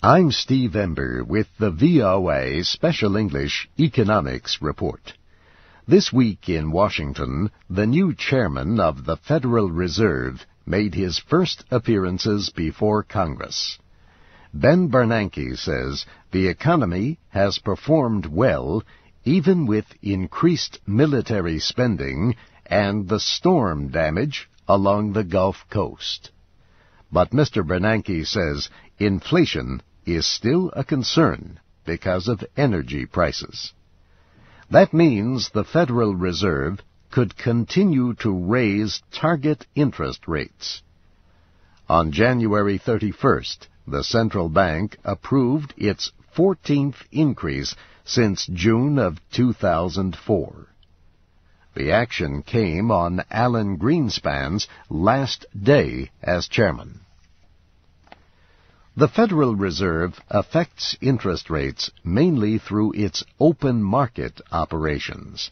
I'm Steve Ember with the VOA Special English Economics Report. This week in Washington, the new chairman of the Federal Reserve made his first appearances before Congress. Ben Bernanke says the economy has performed well even with increased military spending and the storm damage along the Gulf Coast. But Mr. Bernanke says inflation is still a concern because of energy prices. That means the Federal Reserve could continue to raise target interest rates. On January 31st, the central bank approved its 14th increase since June of 2004. The action came on Alan Greenspan's last day as chairman. The Federal Reserve affects interest rates mainly through its open market operations.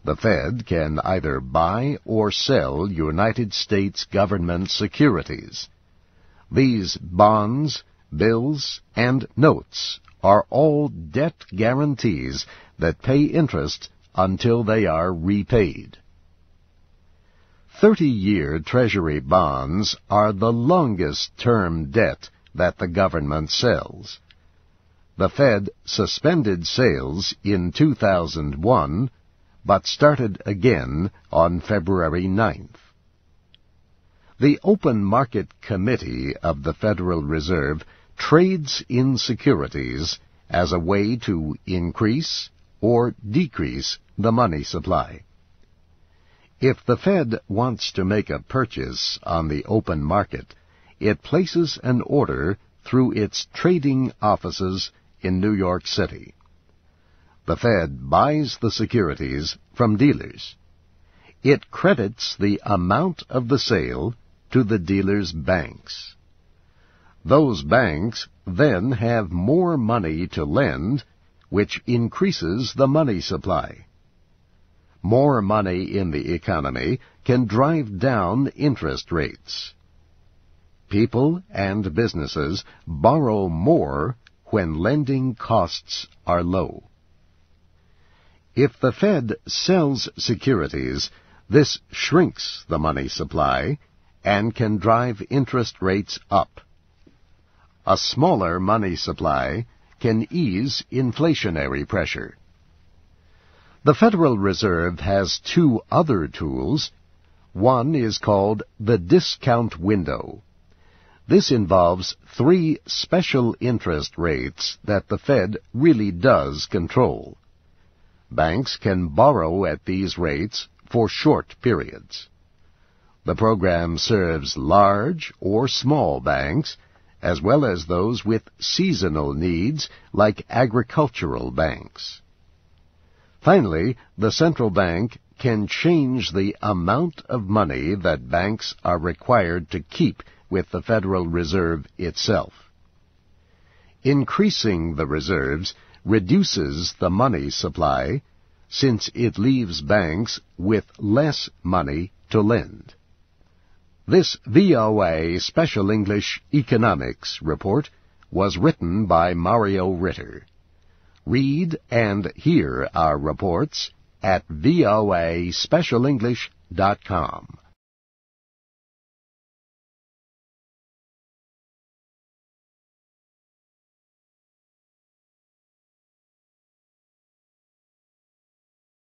The Fed can either buy or sell United States government securities. These bonds, bills, and notes are all debt guarantees that pay interest until they are repaid. 30-year Treasury bonds are the longest-term debt that the government sells. The Fed suspended sales in 2001, but started again on February 9th. The Open Market Committee of the Federal Reserve trades in securities as a way to increase or decrease the money supply. If the Fed wants to make a purchase on the open market, it places an order through its trading offices in New York City. The Fed buys the securities from dealers. It credits the amount of the sale to the dealers' banks. Those banks then have more money to lend, which increases the money supply. More money in the economy can drive down interest rates. People and businesses borrow more when lending costs are low. If the Fed sells securities, this shrinks the money supply and can drive interest rates up. A smaller money supply can ease inflationary pressure. The Federal Reserve has two other tools. One is called the discount window. This involves three special interest rates that the Fed really does control. Banks can borrow at these rates for short periods. The program serves large or small banks, as well as those with seasonal needs like agricultural banks. Finally, the central bank can change the amount of money that banks are required to keep with the Federal Reserve itself. Increasing the reserves reduces the money supply, since it leaves banks with less money to lend. This VOA Special English Economics Report was written by Mario Ritter. Read and hear our reports at voaspecialenglish.com.